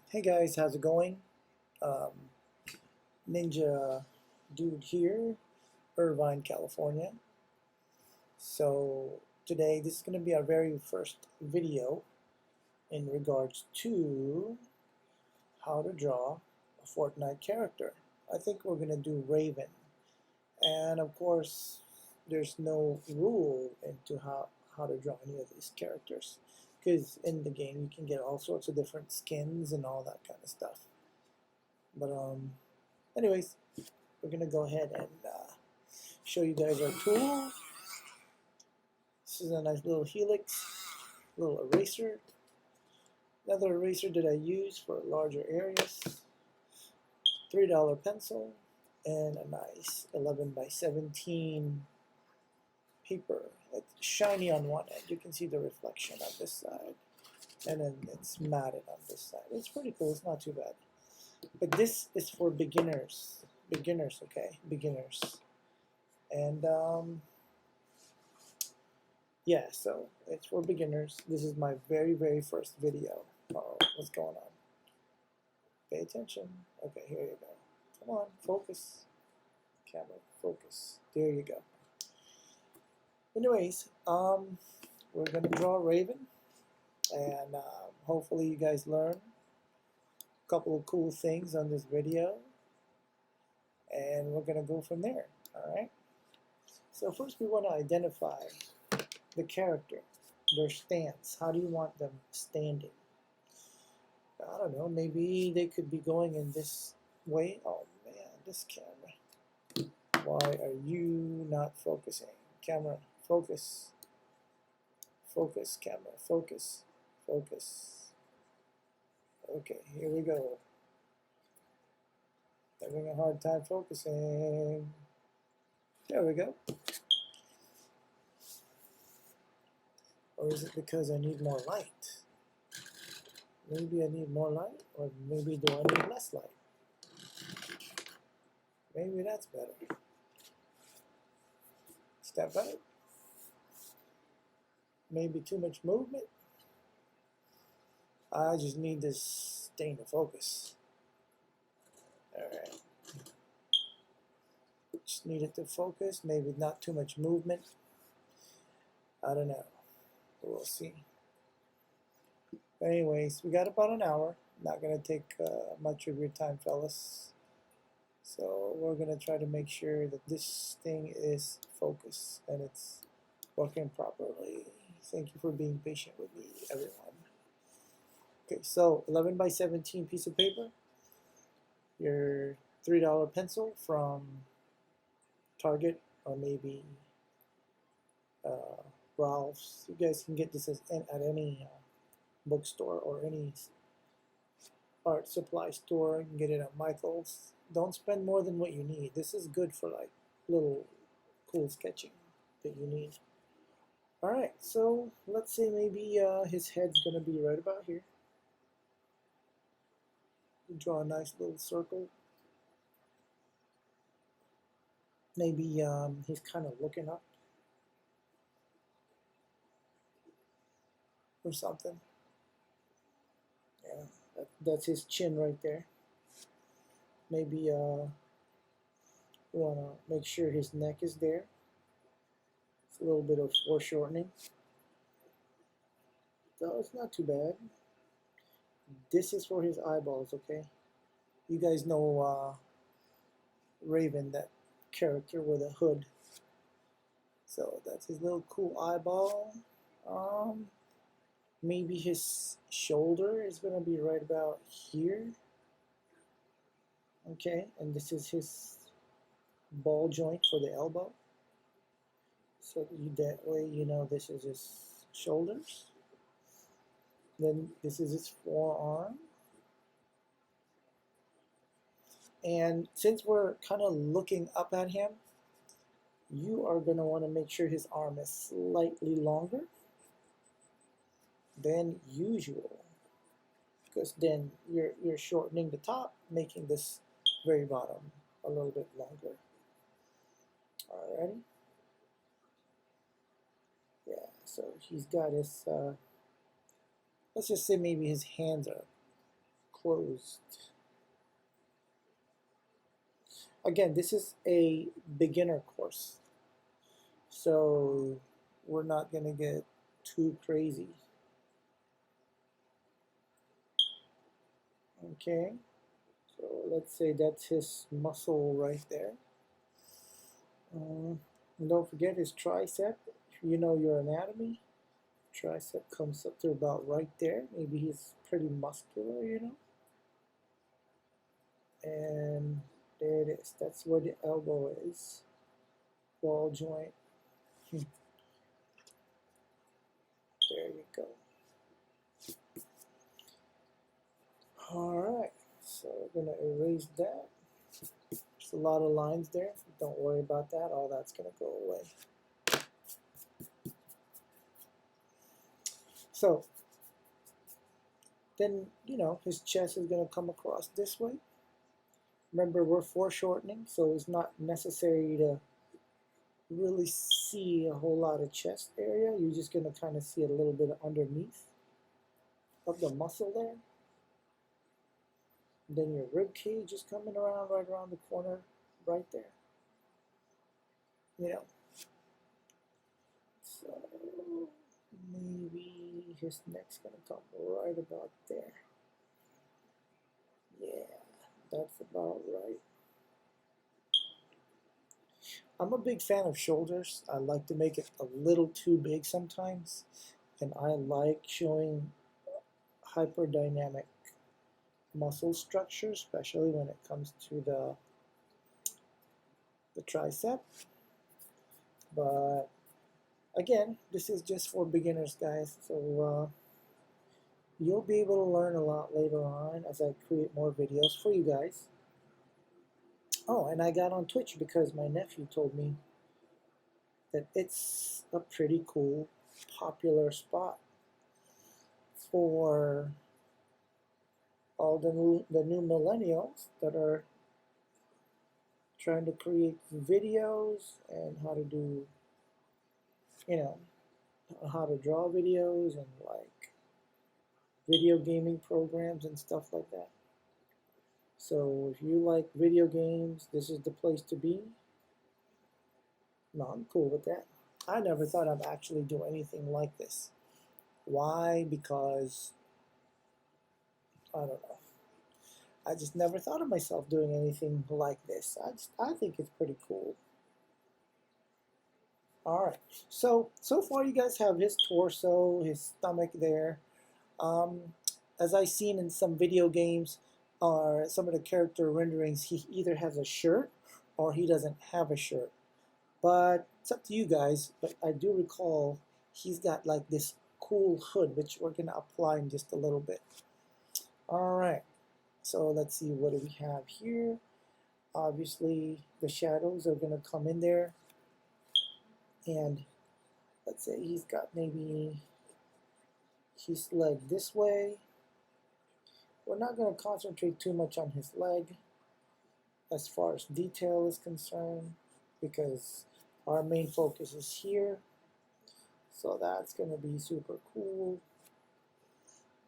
Hey guys, how's it going? Um, Ninja Dude here, Irvine, California. So today this is going to be our very first video in regards to how to draw a Fortnite character. I think we're going to do Raven. And of course, there's no rule into how to draw any of these characters. Because in the game you can get all sorts of different skins and all that kind of stuff. But anyways, we're gonna go ahead and show you guys our tool. This is a nice little helix, little eraser. Another eraser that I use for larger areas. $3 pencil and a nice 11 by 17 paper. It's shiny on one end. You can see the reflection on this side, and then it's matted on this side. It's pretty cool. It's not too bad. But this is for beginners. Beginners, okay? Beginners. And yeah, so it's for beginners. This is my very first video. Uh-oh, what's going on? Pay attention. Okay, here you go. Come on, focus. Camera, focus. There you go. Anyways, we're gonna draw a Raven, and hopefully you guys learn a couple of cool things on this video, and we're gonna go from there. All right. So first, we want to identify the character, their stance. How do you want them standing? I don't know, maybe they could be going in this way. Oh man, this camera. Why are you not focusing? Camera, focus. Focus, camera, focus. Focus. Okay, here we go. Having a hard time focusing. There we go. Or is it because I need more light? Maybe I need more light, or maybe do I need less light? Maybe that's better. Step out. Maybe too much movement. I just need this thing to focus. Alright. Just need it to focus. Maybe not too much movement. I don't know. We'll see. But anyways, we got about an hour. Not going to take much of your time, fellas. So we're going to try to make sure that this thing is focused and it's working properly. Thank you for being patient with me, everyone. Okay, so 11 by 17 piece of paper. Your $3 pencil from Target or maybe Ralph's. You guys can get this at any bookstore or any art supply store. You can get it at Michael's. Don't spend more than what you need. This is good for like little cool sketching that you need. Alright, so let's say maybe his head's gonna be right about here. Draw a nice little circle. Maybe he's kind of looking up or something. Yeah, that's his chin right there. Maybe we want to make sure his neck is there. It's a little bit of foreshortening. No, it's not too bad. This is for his eyeballs, okay? You guys know Raven, that character with a hood. So that's his little cool eyeball. Maybe his shoulder is going to be right about here. Okay, and this is his ball joint for the elbow. So that way you know this is his shoulders. Then this is his forearm. And since we're kind of looking up at him, you are going to want to make sure his arm is slightly longer than usual, because then you're shortening the top, making this very bottom a little bit longer. Alrighty. Yeah, so he's got his let's just say maybe his hands are closed. Again, this is a beginner course, so we're not going to get too crazy. Okay, so let's say that's his muscle right there. And don't forget his tricep. If you know your anatomy, tricep comes up to about right there. Maybe he's pretty muscular, you know. And there it is. That's where the elbow is. Ball joint. There you go. Alright, so we're going to erase that. There's a lot of lines there. Don't worry about that. All that's going to go away. So, then, you know, his chest is going to come across this way. Remember, we're foreshortening, so it's not necessary to really see a whole lot of chest area. You're just going to kind of see a little bit underneath of the muscle there. Then your rib cage is coming around right around the corner, right there. You know. So maybe his neck's gonna come right about there. Yeah, that's about right. I'm a big fan of shoulders. I like to make it a little too big sometimes, and I like showing hyperdynamic muscle structure, especially when it comes to the tricep. But again, this is just for beginners, guys, so you'll be able to learn a lot later on as I create more videos for you guys. Oh, and I got on Twitch because my nephew told me that it's a pretty cool, popular spot for all the new millennials that are trying to create videos and how to do, you know, how to draw videos and like video gaming programs and stuff like that. So if you like video games, this is the place to be. No, I'm cool with that. I never thought I'd actually do anything like this. Why? Because I don't know. I just never thought of myself doing anything like this. I think it's pretty cool. All right. So far you guys have his torso, his stomach there. As I've seen in some video games or some of the character renderings, he either has a shirt or he doesn't have a shirt. But it's up to you guys. But I do recall he's got like this cool hood, which we're going to apply in just a little bit. All right. So let's see, what do we have here? Obviously, the shadows are going to come in there. And let's say he's got maybe his leg this way. We're not going to concentrate too much on his leg as far as detail is concerned, because our main focus is here. So that's going to be super cool.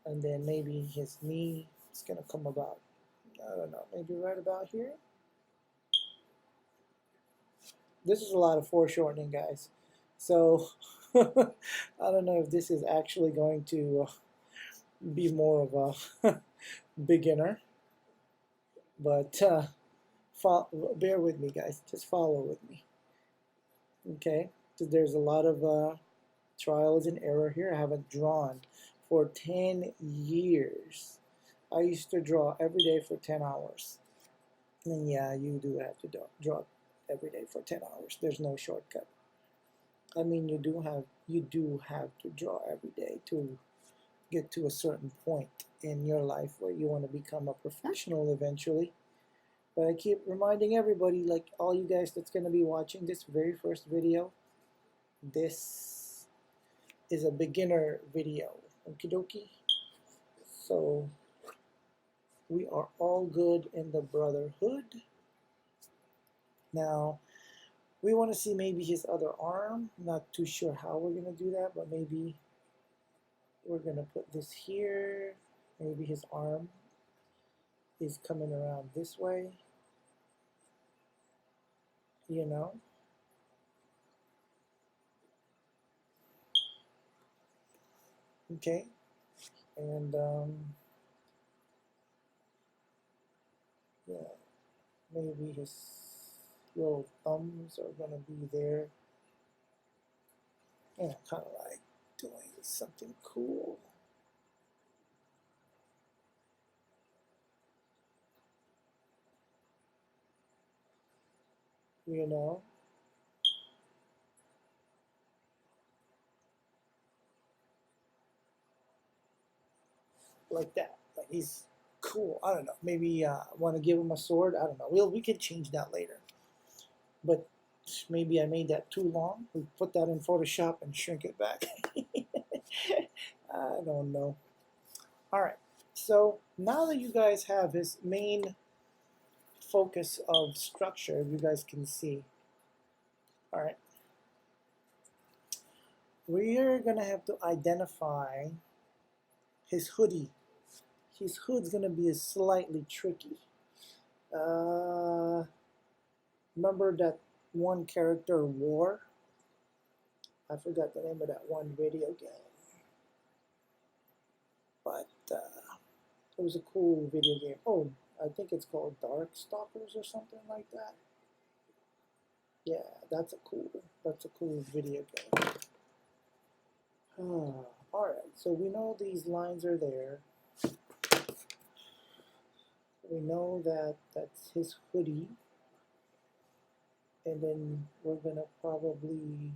And then maybe his knee is going to come about, I don't know, maybe right about here. This is a lot of foreshortening, guys. So I don't know if this is actually going to be more of a beginner, but bear with me, guys. Just follow with me. Okay, so there's a lot of trials and error here. I haven't drawn for 10 years. I used to draw every day for 10 hours. And yeah, you do have to draw every day for 10 hours. There's no shortcut. I mean, you do have to draw every day to get to a certain point in your life where you want to become a professional eventually. But I keep reminding everybody, like all you guys that's going to be watching this very first video, this is a beginner video. Okie dokie. So we are all good in the brotherhood. Now, we want to see maybe his other arm. Not too sure how we're going to do that, but maybe we're going to put this here. Maybe his arm is coming around this way, you know. Okay, and yeah, maybe his little thumbs are gonna be there. Yeah, kind of like doing something cool. You know, like that. Like he's cool. I don't know. Maybe want to give him a sword. I don't know. We can change that later. But maybe I made that too long. We put that in Photoshop and shrink it back. I don't know. All right. So now that you guys have his main focus of structure, you guys can see. All right. We're gonna have to identify his hoodie. His hood's gonna be slightly tricky. Remember that one character War? I forgot the name of that one video game, but it was a cool video game. Oh, I think it's called Darkstalkers or something like that. Yeah, that's a cool video game. All right, so we know these lines are there. We know that that's his hoodie. And then we're gonna probably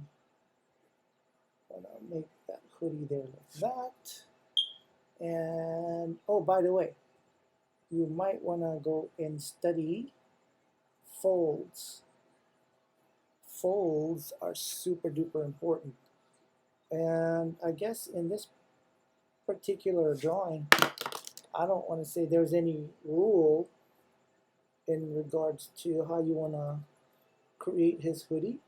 make that hoodie there like that. And oh, by the way, you might wanna go and study folds. Folds are super duper important. And I guess in this particular drawing, I don't want to say there's any rule in regards to how you want to create his hoodie,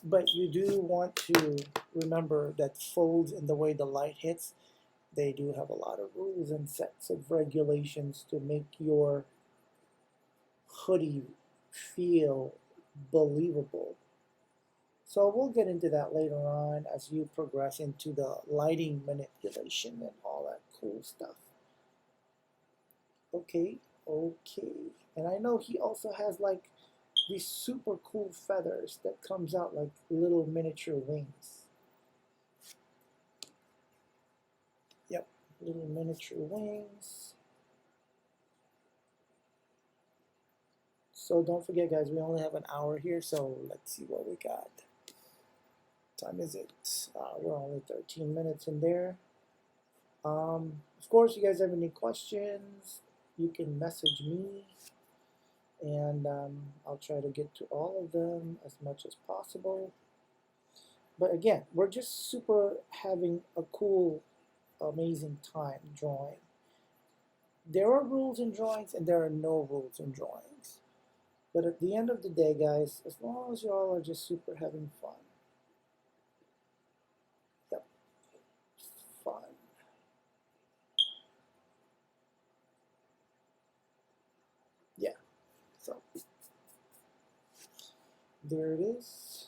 but you do want to remember that folds and the way the light hits, they do have a lot of rules and sets of regulations to make your hoodie feel believable. So we'll get into that later on as you progress into the lighting manipulation and all that cool stuff. Okay. And I know he also has like these super cool feathers that comes out like little miniature wings. Yep, little miniature wings. So don't forget, guys, we only have an hour here, so let's see what we got. Time is it? We're only 13 minutes in there. Of course, you guys have any questions, you can message me, and I'll try to get to all of them as much as possible. But again, we're just super having a cool, amazing time drawing. There are rules in drawings and there are no rules in drawings. But at the end of the day, guys, as long as you all are just super having fun. Yep, fun. Yeah, so there it is.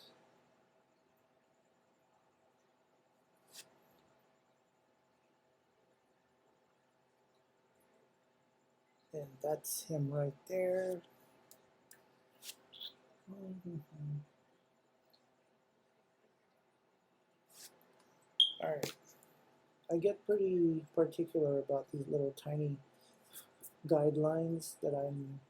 And that's him right there. All right. I get pretty particular about these little tiny guidelines that I'm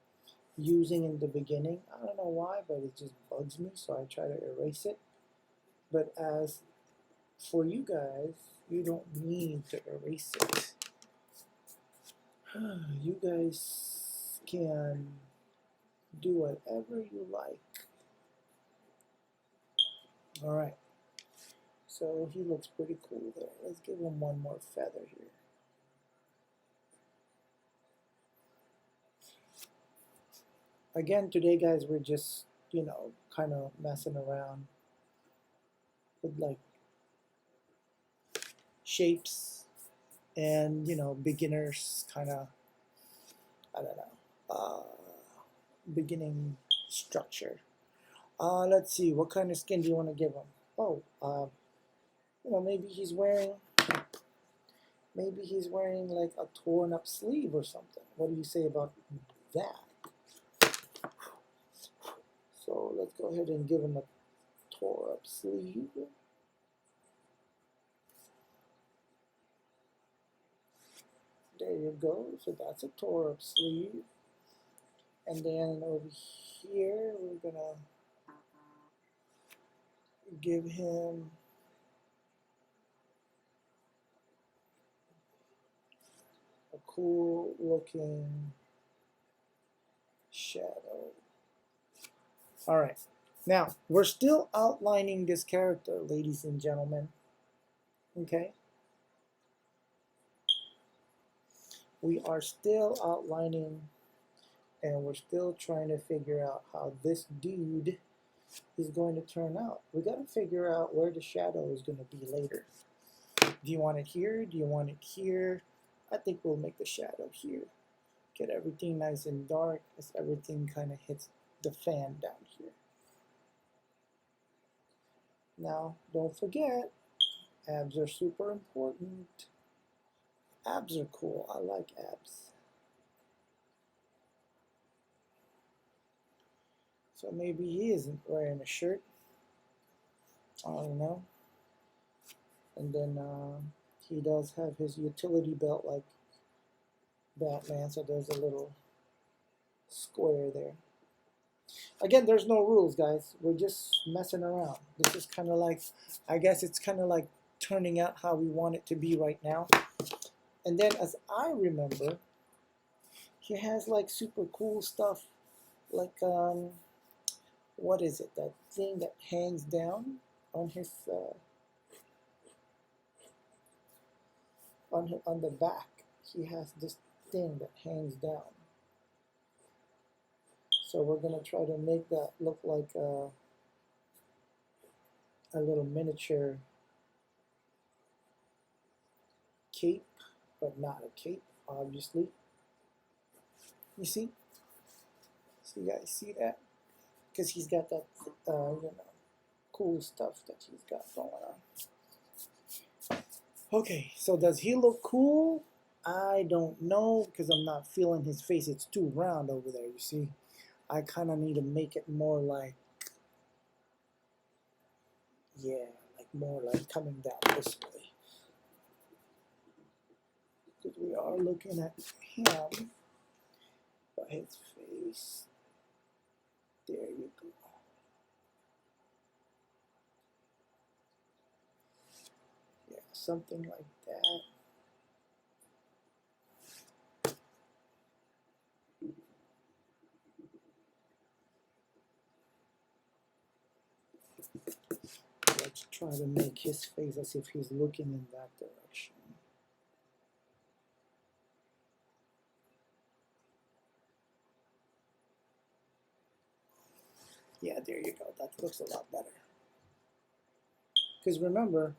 using in the beginning. I don't know why, but it just bugs me, so I try to erase it. But as for you guys, you don't need to erase it. You guys can do whatever you like. All right. So he looks pretty cool there. Let's give him one more feather here. Again, today, guys, we're just, kind of messing around with like shapes and beginners kind of, I don't know, beginning structure. Let's see, what kind of skin do you want to give him? Oh, maybe he's wearing like a torn up sleeve or something. What do you say about that? So let's go ahead and give him a tore up sleeve. There you go. So that's a tore up sleeve. And then over here, we're gonna give him a cool looking shadow. All right. Now, we're still outlining this character, ladies and gentlemen. Okay? We are still outlining, and we're still trying to figure out how this dude is going to turn out. We got to figure out where the shadow is going to be later. Do you want it here? Do you want it here? I think we'll make the shadow here. Get everything nice and dark as everything kind of hits the fan down here. Now, don't forget, abs are super important. Abs are cool. I like abs. So maybe he isn't wearing a shirt. I don't know. And then he does have his utility belt like Batman, so there's a little square there. Again, there's no rules, guys. We're just messing around. This is kind of like, I guess it's kind of like turning out how we want it to be right now. And then as I remember, he has like super cool stuff, like what is it, that thing that hangs down on his on the back. He has this thing that hangs down. So we're gonna try to make that look like a little miniature cape, but not a cape, obviously. You see? So you guys see that? Because he's got that, cool stuff that he's got going on. Okay, so does he look cool? I don't know, because I'm not feeling his face. It's too round over there, you see? I kind of need to make it more like, yeah, like more like coming down this way. Because we are looking at him, but his face, there you go. Yeah, something like that. Let's try to make his face as if he's looking in that direction. Yeah, there you go. That looks a lot better. Because remember,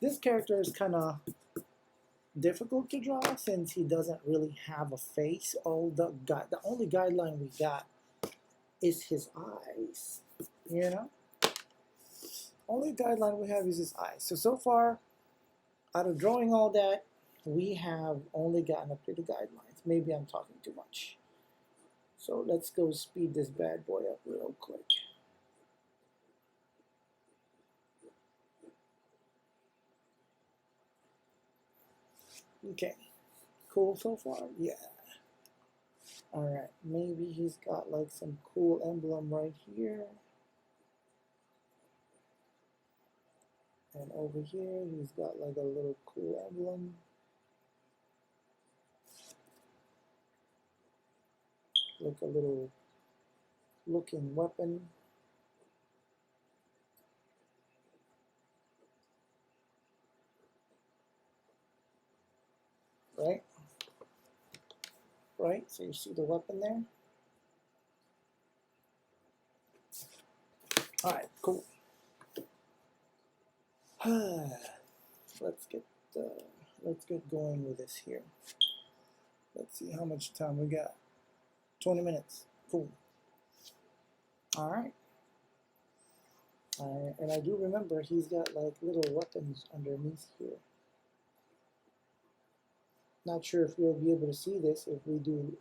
this character is kind of difficult to draw since he doesn't really have a face. The only guideline we got is his eyes. You know? Only guideline we have is his eyes. So far, out of drawing all that, we have only gotten up to the guidelines. Maybe I'm talking too much. So let's go speed this bad boy up real quick. Okay, cool so far? Yeah. Alright, maybe he's got like some cool emblem right here. And over here, he's got like a little cool emblem. Like a little looking weapon. Right? Right? So you see the weapon there? Alright, cool. Let's get the let's get going with this here. Let's see how much time we got. 20 minutes. Cool. All right. And I do remember he's got like little weapons underneath here. Not sure if we'll be able to see this if we do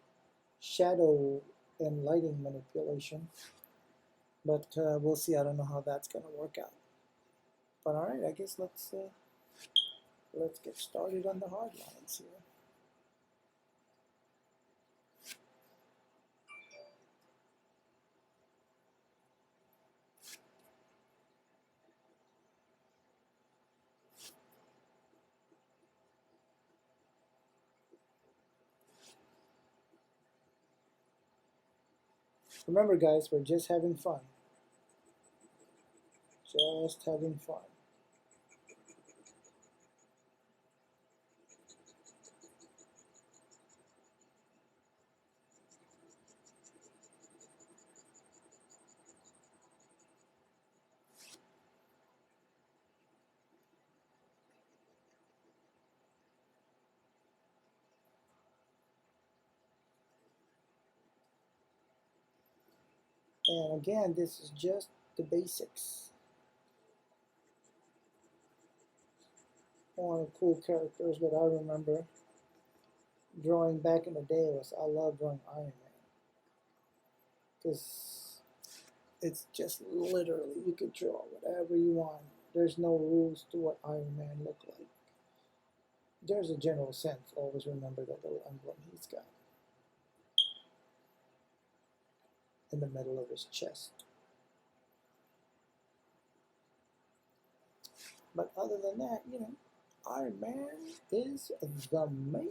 shadow and lighting manipulation, but we'll see. I don't know how that's going to work out. But all right, I guess let's get started on the hard lines here. Remember, guys, we're just having fun. Just having fun. And again, this is just the basics. One of the cool characters that I remember drawing back in the day was, I love drawing Iron Man. Because it's just literally, you could draw whatever you want. There's no rules to what Iron Man looked like. There's a general sense. Always remember that little emblem he's got in the middle of his chest. But other than that, you know, Iron Man is the man.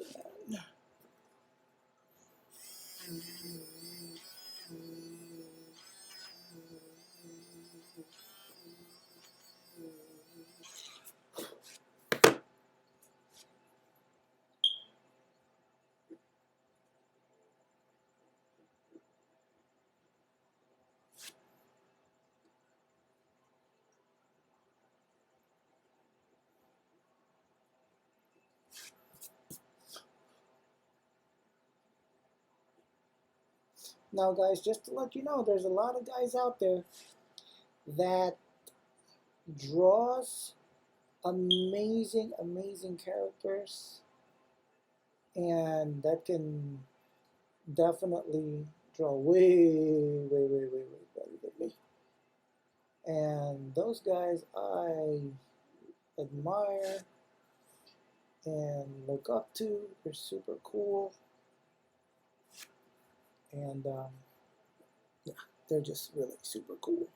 Now, guys, just to let you know, there's a lot of guys out there that draws amazing, amazing characters, and that can definitely draw way better than me. And those guys I admire and look up to. They're super cool. And yeah, they're just really super cool.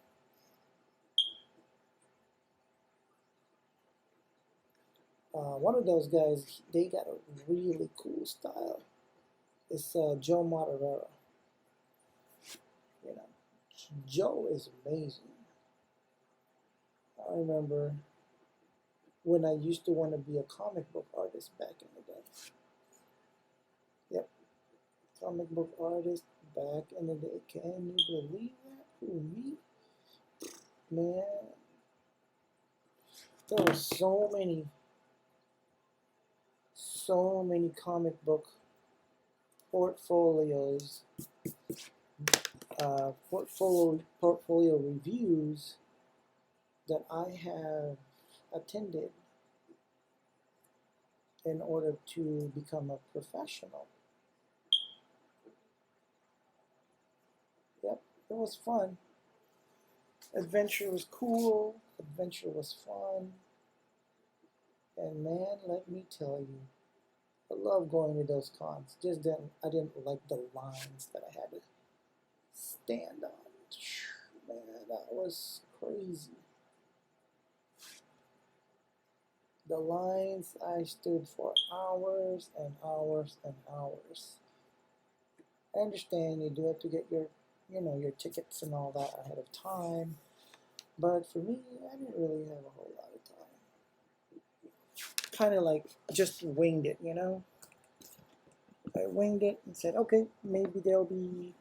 One of those guys, they got a really cool style. It's Joe Madureira. You know, Joe is amazing. I remember when I used to want to be a comic book artist back in the day. Yep, comic book artist back in the day. Can you believe that? Who, me? Man, there were so many comic book portfolios, portfolio reviews that I have attended in order to become a professional. Yep, it was fun. Adventure was cool. Adventure was fun. And man, let me tell you, I love going to those cons. Just I didn't like the lines that I had to stand on. Man, that was crazy. The lines, I stood for hours and hours and hours. I understand you do have to get your, your tickets and all that ahead of time. But for me, I didn't really have a whole lot of time. Kind of like just winged it, I winged it and said, okay, maybe there'll be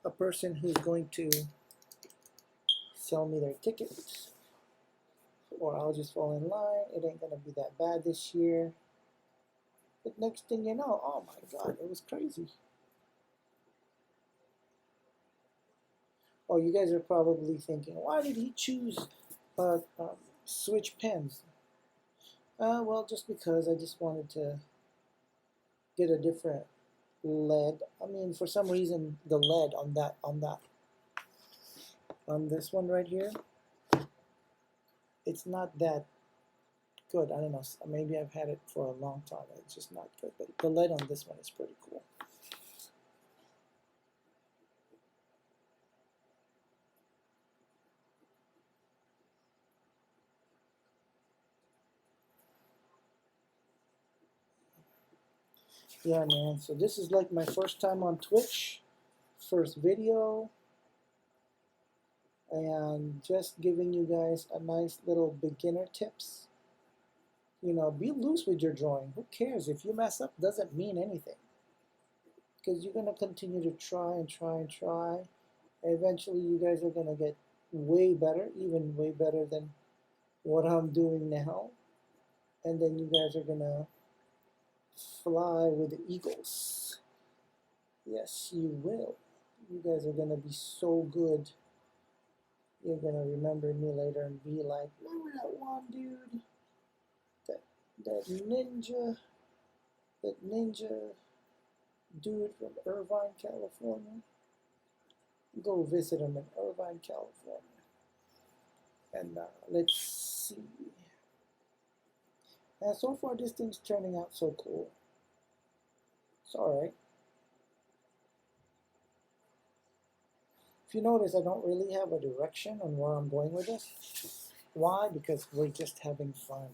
a person who's going to sell me their tickets. or I'll just fall in line. It ain't gonna be that bad this year. But next thing you know, oh my God, it was crazy. Oh, you guys are probably thinking, why did he choose switch pens? Well, just because I just wanted to get a different lead. I mean, for some reason, the lead on this one right here, it's not that good. I don't know. Maybe I've had it for a long time. It's just not good. But the lead on this one is pretty cool. Yeah, man. So this is like my first time on Twitch, first video, and just giving you guys a nice little beginner tips. You know, be loose with your drawing. Who cares? If you mess up, doesn't mean anything. Because you're going to continue to try and try and try. Eventually, you guys are going to get way better, even way better than what I'm doing now. And then you guys are going to fly with the eagles. Yes, you will. You guys are going to be so good. You're going to remember me later and be like, remember that one dude? That ninja dude from Irvine, California? Go visit him in Irvine, California. And let's see. And so far, this thing's turning out so cool. It's alright. If you notice, I don't really have a direction on where I'm going with this. Why? Because we're just having fun.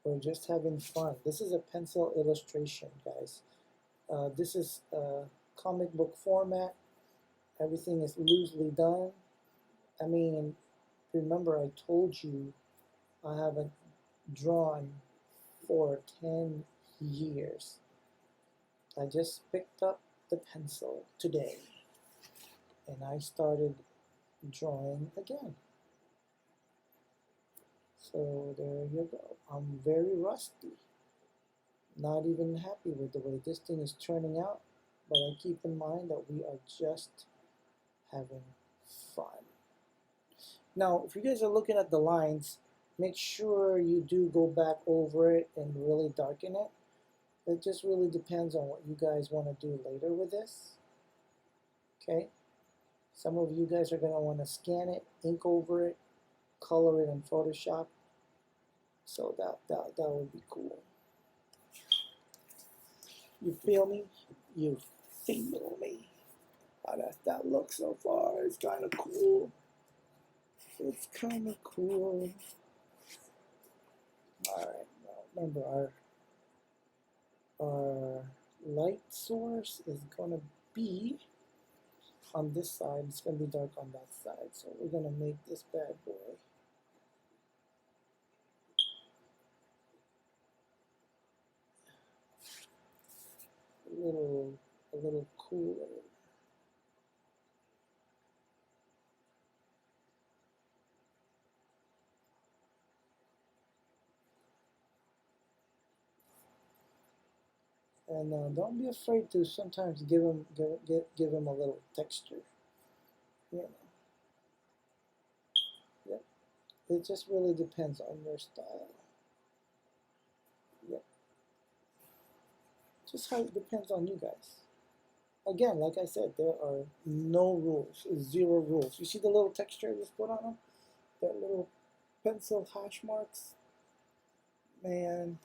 We're just having fun. This is a pencil illustration, guys. This is comic book format. Everything is loosely done. I mean, remember I told you I haven't drawn for 10 years. I just picked up the pencil today and I started drawing again. So there you go. I'm very rusty. Not even happy with the way this thing is turning out, but I keep in mind that we are just having fun. Now, if you guys are looking at the lines, make sure you do go back over it and really darken it. It just really depends on what you guys want to do later with this. Okay? Some of you guys are going to want to scan it, ink over it, color it in Photoshop. So that would be cool. You feel me? You feel me? How does that look so far? It's kind of cool. It's kind of cool. Alright, now remember our light source is going to be on this side. It's going to be dark on that side. So we're going to make this bad boy a little cooler. And don't be afraid to sometimes give him a little texture. You know. Yep. It just really depends on your style. Yep. Just how it depends on you guys. Again, like I said, there are no rules, 0 rules. You see the little texture I just put on them? That little pencil hash marks? Man,